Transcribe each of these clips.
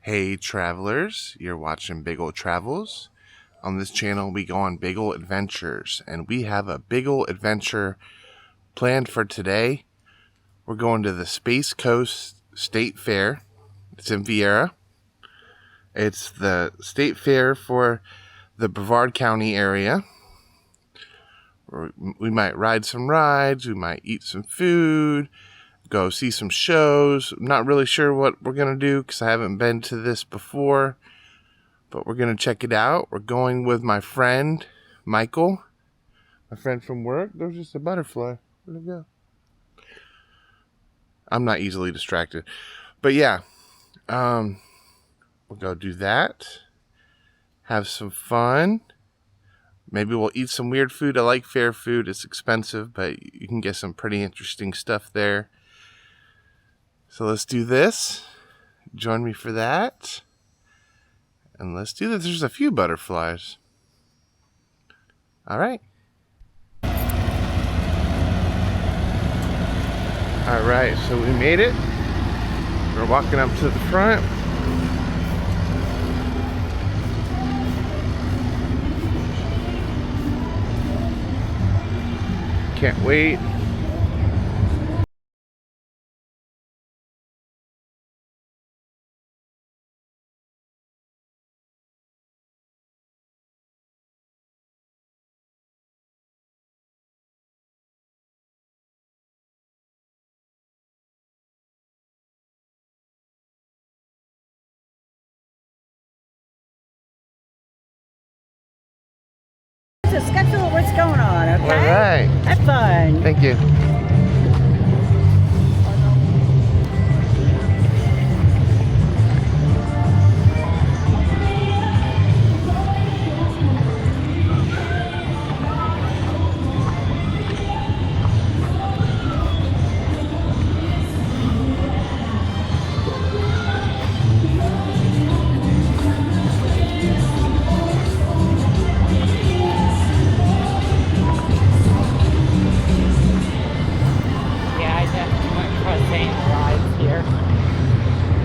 Hey travelers, you're watching Big Ol' Travels. On this channel we go on big ol' adventures, and we have a big ol' adventure planned for today. We're going to the Space Coast State Fair. It's in Viera. It's the state fair for the Brevard County area. We might ride some rides, we might eat some food, go see some shows. I'm not really sure what we're going to do because I haven't been to this before, but we're going to check it out. We're going with my friend, Michael, my friend from work. There's just a butterfly. Where'd it go? I'm not easily distracted. But yeah, we'll go do that. Have some fun. Maybe we'll eat some weird food. I like fair food. It's expensive, but you can get some pretty interesting stuff there. So let's do this. Join me for that. And let's do this. There's a few butterflies. All right. All right, so we made it. We're walking up to the front. Can't wait. To schedule what's going on, okay? All right. Have fun. Thank you.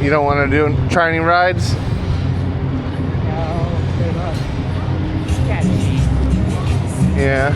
You don't want to try any rides? No, sketchy. Yeah.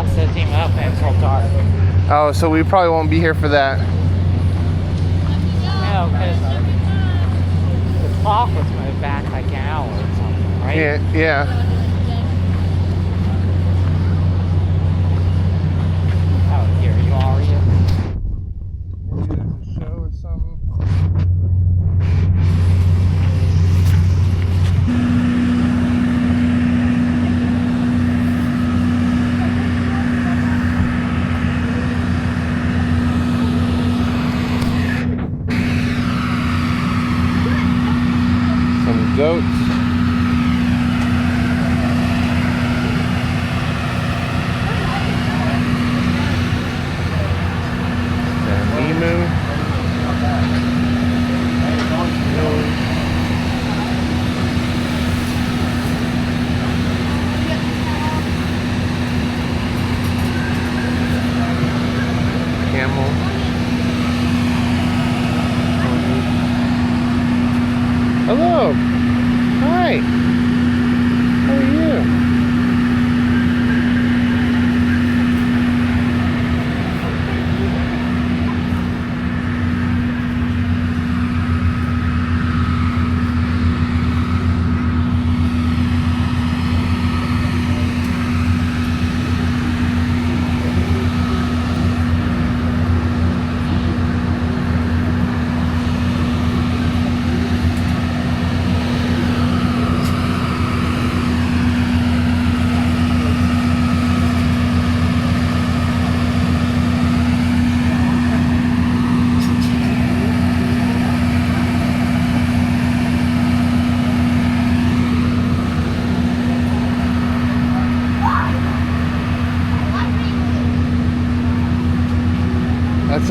Isn't even open until dark. Oh, so we probably won't be here for that. No, because the clock was moved back like an hour or something, right? Yeah. Oh, here you are, you. Show or something. Goats. Emu. Camel. Hello. Hi. How are you?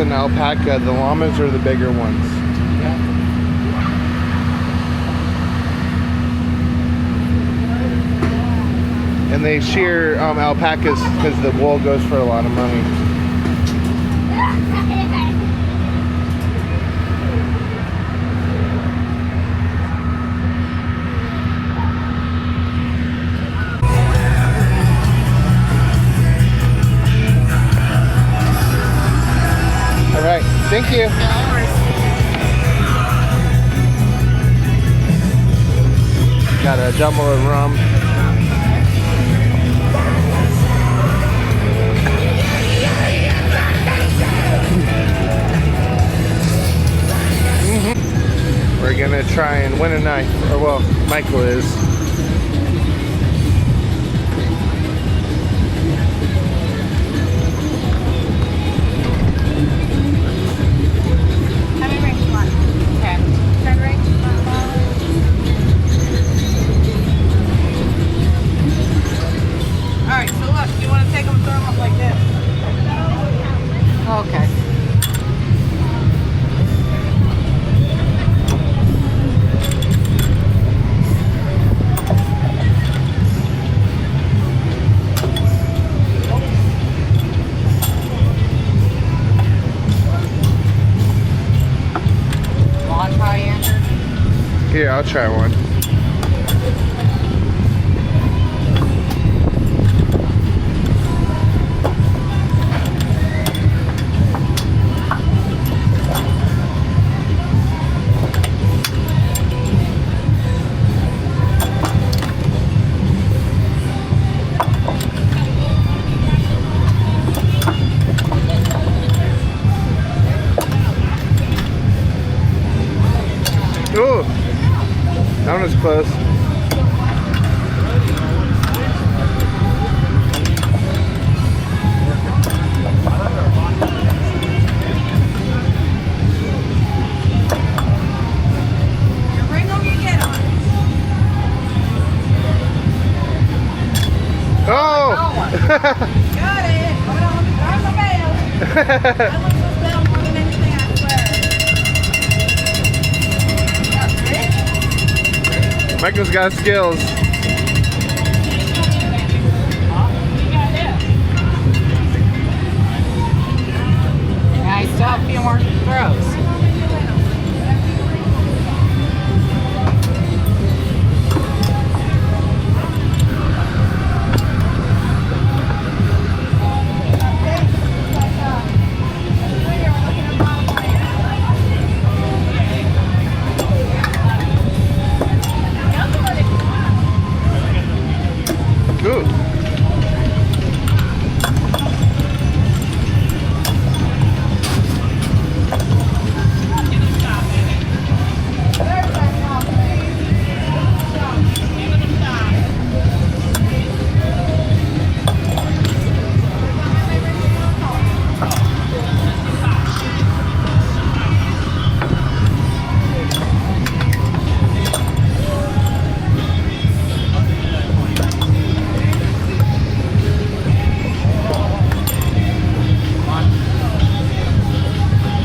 and alpaca. The llamas are the bigger ones. Yeah. And they shear alpacas because the wool goes for a lot of money. All right, thank you. Got a double of rum. We're gonna try and win a knife, or well, Michael is. How many rings you want? 10. 10 rings? Alright, so look, you want to take them and throw them up like this. Okay. Want to try, Andrew? Here, I'll try one. Ooh, that one was close. Your ring on your get on. Oh! Got it. Hold on, let me grab the bell. I love this bell more than anything, I swear. Michael's got skills. Yeah, I still have a few more throws. Ooh.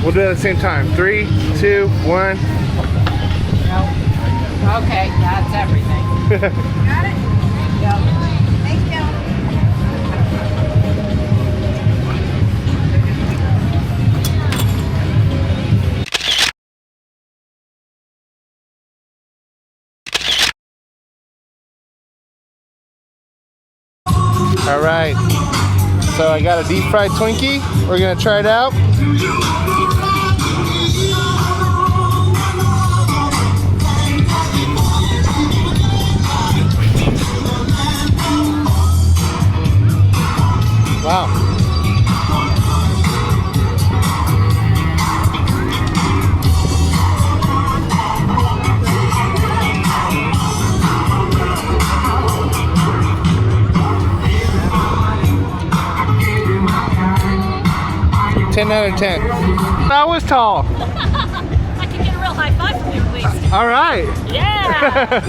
We'll do it at the same time. 3, 2, 1. No. Okay, that's everything. Got it? Yep. Thank you. All right. So I got a deep fried Twinkie. We're gonna try it out. Wow. Ten out of 10. That was tall. I can get a real high five from you at least. All right. Yeah.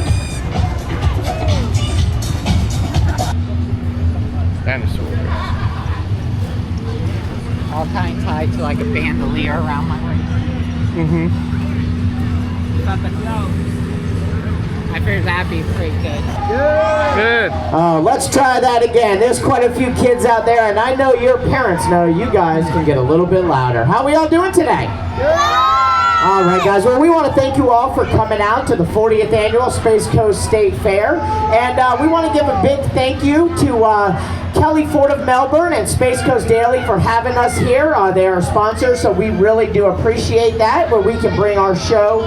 Dinosaurs. all tied to like a bandolier around my waist. I figured that'd be pretty good. Good. Let's try that again. There's quite a few kids out there, and I know your parents know you guys can get a little bit louder. How we all doing today? All right, guys. Well, we want to thank you all for coming out to the 40th Annual Space Coast State Fair. And we want to give a big thank you to Kelly Ford of Melbourne and Space Coast Daily for having us here. They are sponsors, so we really do appreciate that, where we can bring our show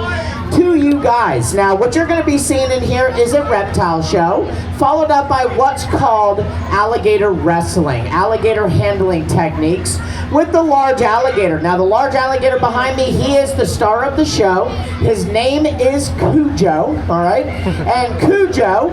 to you guys. Now, what you're going to be seeing in here is a reptile show, followed up by what's called alligator wrestling, alligator handling techniques with the large alligator. Now, the large alligator behind me, he is the star of the show. His name is Cujo, all right? And Cujo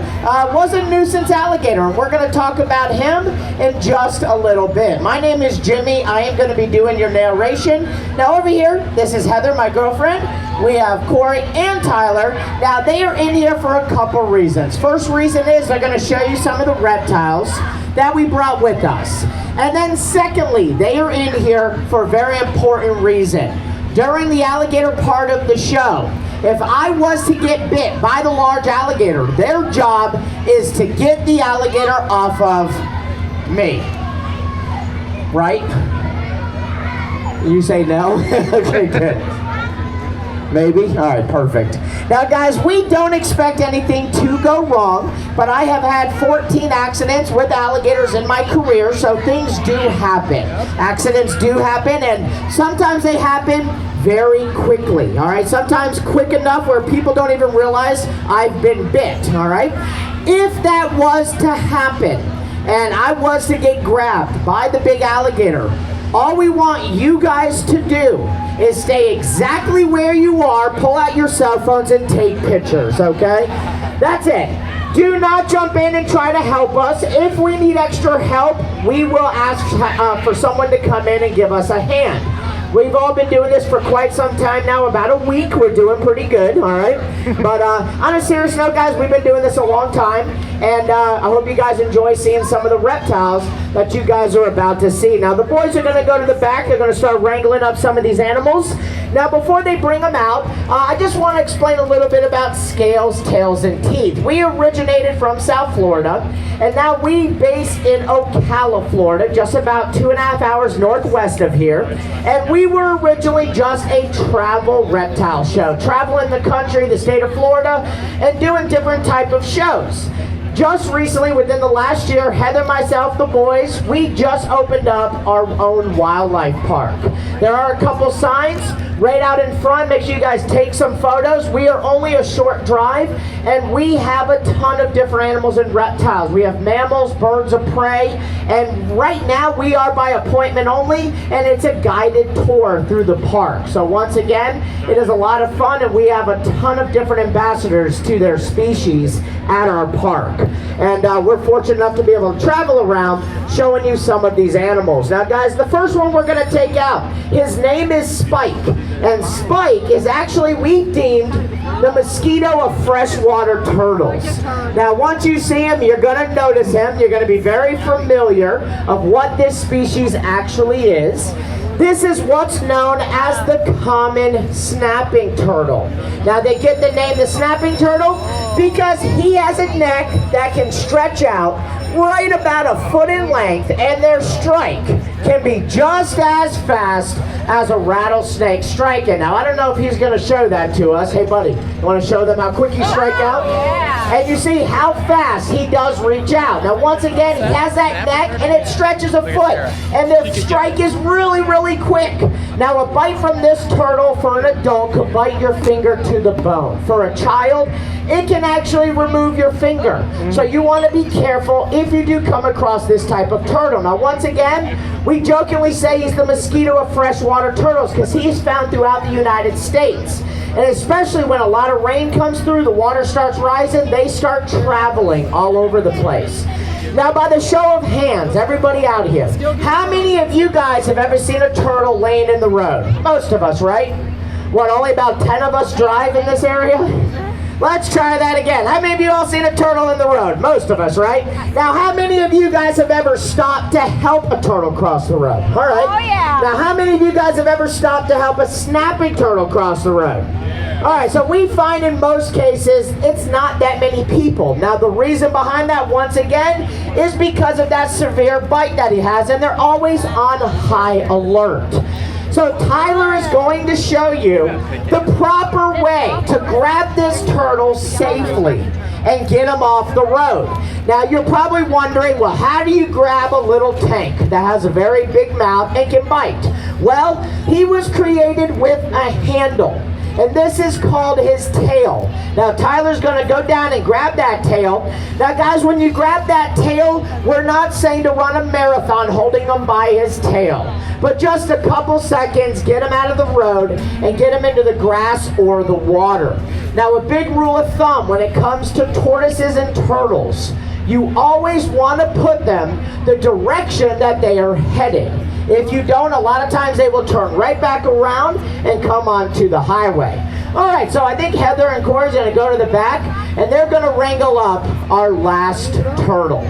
was a nuisance alligator, and we're going to talk about him in just a little bit. My name is Jimmy. I am going to be doing your narration. Now, over here, this is Heather, my girlfriend. We have Corey and Tyler. Now, they are in here for a couple reasons. First reason is they're going to show you some of the reptiles that we brought with us. And then secondly, they are in here for a very important reason. During the alligator part of the show, if I was to get bit by the large alligator, their job is to get the alligator off of me. Right? You say no? Okay, good. Maybe? All right, perfect. Now, guys, we don't expect anything to go wrong, but I have had 14 accidents with alligators in my career, so things do happen. Accidents do happen, and sometimes they happen very quickly, all right? Sometimes quick enough where people don't even realize I've been bit, all right? If that was to happen, and I was to get grabbed by the big alligator, all we want you guys to do is stay exactly where you are, pull out your cell phones and take pictures, okay? That's it. Do not jump in and try to help us. If we need extra help, we will ask for someone to come in and give us a hand. We've all been doing this for quite some time now, about a week. We're doing pretty good, all right? But on a serious note, guys, we've been doing this a long time, and I hope you guys enjoy seeing some of the reptiles that you guys are about to see. Now, the boys are going to go to the back. They're going to start wrangling up some of these animals. Now, before they bring them out, I just want to explain a little bit about scales, tails, and teeth. We originated from South Florida, and now we base in Ocala, Florida, just about 2.5 hours northwest of here. And we were originally just a travel reptile show, traveling the country, the state of Florida, and doing different type of shows. Just recently, within the last year, Heather, myself, the boys, we just opened up our own wildlife park. There are a couple signs right out in front. Make sure you guys take some photos. We are only a short drive, and we have a ton of different animals and reptiles. We have mammals, birds of prey, and right now we are by appointment only, and it's a guided tour through the park. So once again, it is a lot of fun, and we have a ton of different ambassadors to their species at our park. And we're fortunate enough to be able to travel around showing you some of these animals. Now, guys, the first one we're going to take out, his name is Spike. And Spike is actually, we deemed the mosquito of freshwater turtles. Now, once you see him, you're going to notice him. You're going to be very familiar of what this species actually is. This is what's known as the common snapping turtle. Now, they get the name the snapping turtle because he has a neck that can stretch out right about 1 foot in length, and their strike can be just as fast as a rattlesnake striking. Now, I don't know if he's going to show that to us. Hey, buddy, you want to show them how quick you strike out? Yeah. And you see how fast he does reach out. Now, once again, he has that neck, and it stretches 1 foot, and the strike is really, really quick. Now, a bite from this turtle for an adult could bite your finger to the bone. For a child, it can actually remove your finger. So you want to be careful if you do come across this type of turtle. Now, once again, we jokingly say he's the mosquito of freshwater turtles because he's found throughout the United States. And especially when a lot of rain comes through, the water starts rising, they start traveling all over the place. Now, by the show of hands, everybody out here, how many of you guys have ever seen a turtle laying in the road? Most of us, right? What, only about 10 of us drive in this area? Let's try that again. How many of you all seen a turtle in the road? Most of us, right? Now, how many of you guys have ever stopped to help a turtle cross the road? All right. Oh, yeah. Now, how many of you guys have ever stopped to help a snapping turtle cross the road? All right, so we find in most cases it's not that many people. Now, the reason behind that, once again, is because of that severe bite that he has, and they're always on high alert. So Tyler is going to show you the proper way to grab this turtle safely and get him off the road. Now you're probably wondering, well, how do you grab a little tank that has a very big mouth and can bite? Well, he was created with a handle. And this is called his tail. Now Tyler's going to go down and grab that tail. Now guys, when you grab that tail, we're not saying to run a marathon holding him by his tail. But just a couple seconds, get him out of the road and get him into the grass or the water. Now a big rule of thumb when it comes to tortoises and turtles, you always want to put them the direction that they are headed. If you don't, a lot of times they will turn right back around and come onto the highway. All right, so I think Heather and Corey's going to go to the back, and they're going to wrangle up our last turtle.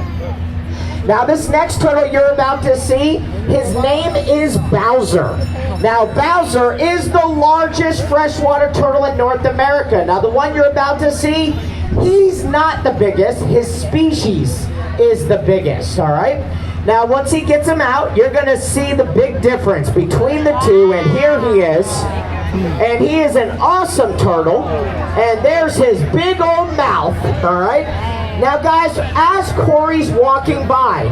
Now, this next turtle you're about to see, his name is Bowser. Now, Bowser is the largest freshwater turtle in North America. Now, the one you're about to see, he's not the biggest. His species is the biggest, all right? Now, once he gets him out, you're going to see the big difference between the two, and here he is. And he is an awesome turtle, and there's his big old mouth, all right? Now, guys, as Corey's walking by,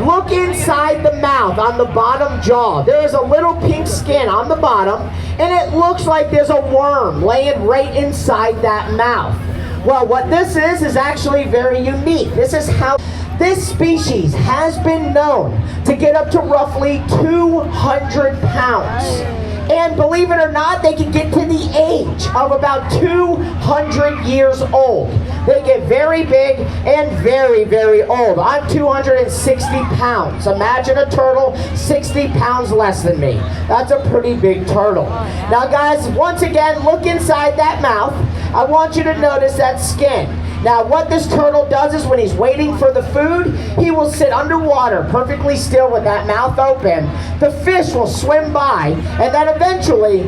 look inside the mouth on the bottom jaw. There is a little pink skin on the bottom, and it looks like there's a worm laying right inside that mouth. Well, what this is actually very unique. This is how this species has been known to get up to roughly 200 pounds. And believe it or not, they can get to the age of about 200 years old. They get very big and very, very old. I'm 260 pounds. Imagine a turtle 60 pounds less than me. That's a pretty big turtle. Now guys, once again, look inside that mouth. I want you to notice that skin. Now what this turtle does is when he's waiting for the food, he will sit underwater perfectly still with that mouth open. The fish will swim by and then eventually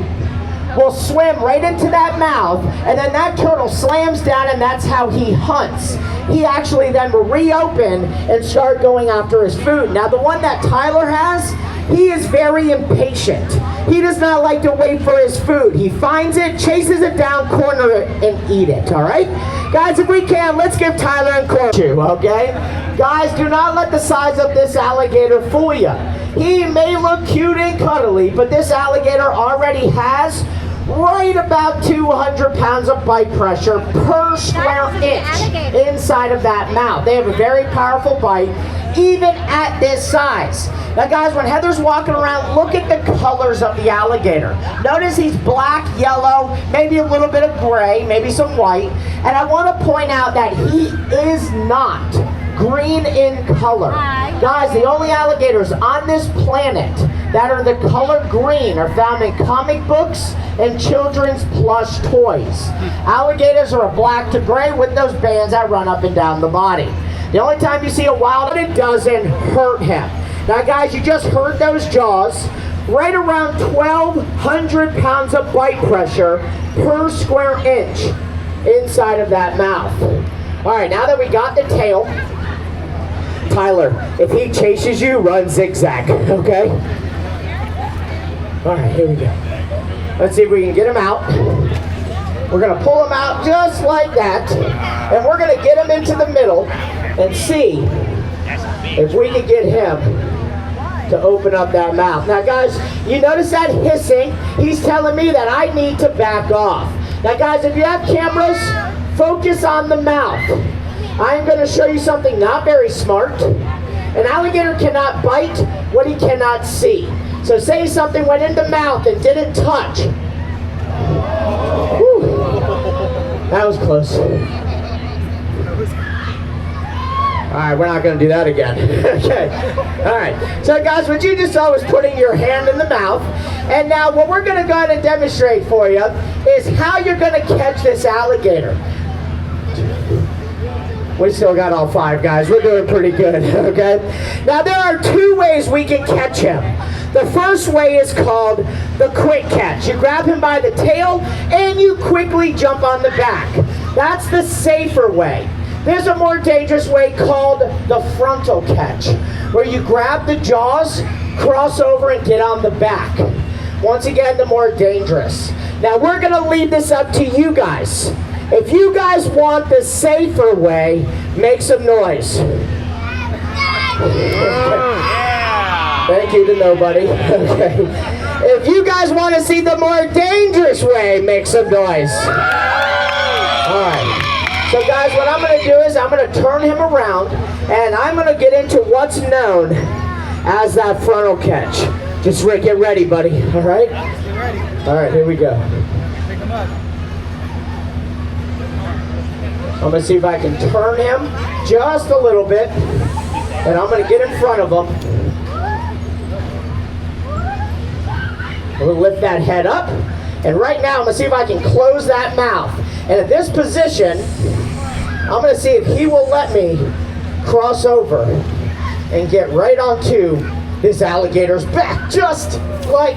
will swim right into that mouth, and then that turtle slams down, and that's how he hunts. He actually then will reopen and start going after his food. Now the one that Tyler has, he is very impatient. He does not like to wait for his food. He finds it, chases it down, corner it, and eat it, all right? Guys, if we can, let's give Tyler and Corey a chew, okay? Guys, do not let the size of this alligator fool you. He may look cute and cuddly, but this alligator already has right about 200 pounds of bite pressure per square inch inside of that mouth. They have a very powerful bite, even at this size. Now guys, when Heather's walking around, look at the colors of the alligator. Notice he's black, yellow, maybe a little bit of gray, maybe some white. And I want to point out that he is not green in color. Guys, the only alligators on this planet that are the color green are found in comic books and children's plush toys. Alligators are a black to gray with those bands that run up and down the body. The only time you see a wild, it doesn't hurt him. Now guys, you just heard those jaws. Right around 1,200 pounds of bite pressure per square inch inside of that mouth. All right, now that we got the tail, Tyler, if he chases you, run zigzag, okay? All right, here we go. Let's see if we can get him out. We're gonna pull him out just like that, and we're gonna get him into the middle and see if we can get him to open up that mouth. Now guys, you notice that hissing? He's telling me that I need to back off. Now guys, if you have cameras, focus on the mouth. I'm going to show you something not very smart. An alligator cannot bite what he cannot see. So say something went in the mouth and didn't touch. Whew. That was close. All right, we're not going to do that again. Okay. All right. So guys, what you just saw was putting your hand in the mouth. And now what we're going to go ahead and demonstrate for you is how you're going to catch this alligator. We still got all 5, guys. We're doing pretty good, okay? Now, there are 2 ways we can catch him. The first way is called the quick catch. You grab him by the tail, and you quickly jump on the back. That's the safer way. There's a more dangerous way called the frontal catch, where you grab the jaws, cross over, and get on the back. Once again, the more dangerous. Now, we're going to leave this up to you guys. If you guys want the safer way, make some noise. Thank you to nobody. Okay. If you guys want to see the more dangerous way, make some noise. All right. So guys, what I'm going to do is I'm going to turn him around, and I'm going to get into what's known as that frontal catch. Just get ready, buddy. All right? Get ready. All right, here we go. Pick him up. I'm going to see if I can turn him just a little bit, and I'm going to get in front of him. We'll lift that head up, and right now I'm going to see if I can close that mouth. And at this position, I'm going to see if he will let me cross over and get right onto this alligator's back, just like,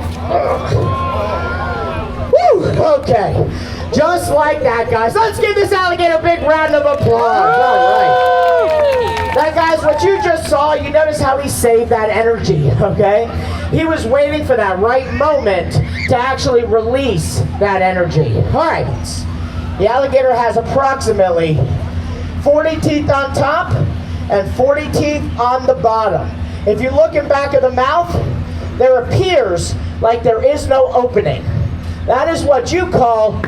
woo, okay, just like that, guys. Let's give this alligator a big round of applause. All right. Now, guys, what you just saw, you notice how he saved that energy, okay? He was waiting for that right moment to actually release that energy. All right, the alligator has approximately 40 teeth on top and 40 teeth on the bottom. If you look in back of the mouth, there appears like there is no opening. That is what you call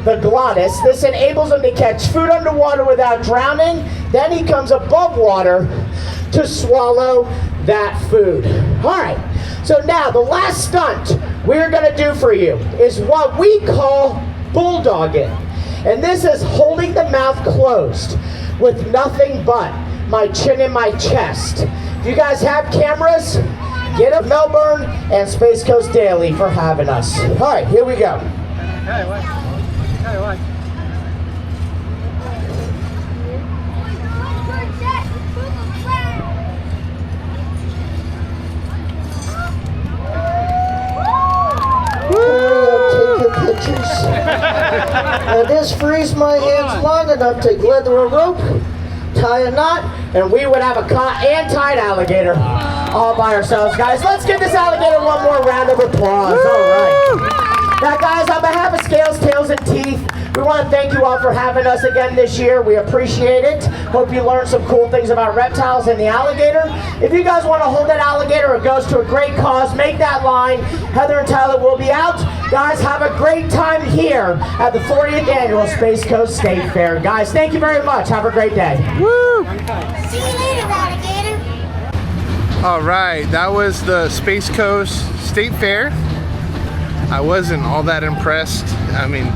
the glottis. This enables him to catch food underwater without drowning. Then he comes above water to swallow that food. All right, so now the last stunt we're gonna do for you is what we call bulldogging. And this is holding the mouth closed with nothing but my chin in my chest. If you guys have cameras, get up Melbourne and Space Coast Daily for having us. All right, here we go. Now this frees my hands long enough to gather a rope, tie a knot, and we would have a caught and tied alligator all by ourselves, guys. Let's give this alligator one more round of applause. All right. Now, guys, on behalf of Scales, Tails, and Teeth, we want to thank you all for having us again this year. We appreciate it. Hope you learned some cool things about reptiles and the alligator. If you guys want to hold that alligator, it goes to a great cause. Make that line. Heather and Tyler will be out. Guys, have a great time here at the 40th Annual Space Coast State Fair. Guys, thank you very much. Have a great day. Woo! See you later, alligator. All right, that was the Space Coast State Fair. I wasn't all that impressed. I mean,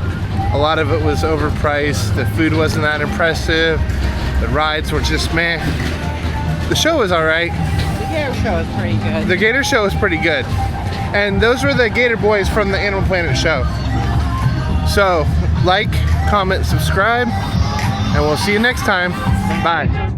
a lot of it was overpriced. The food wasn't that impressive. The rides were just meh. The show was all right. The Gator Show is pretty good. The Gator Show was pretty good. And those were the Gator Boys from the Animal Planet show. So, like, comment, subscribe, and we'll see you next time. Bye.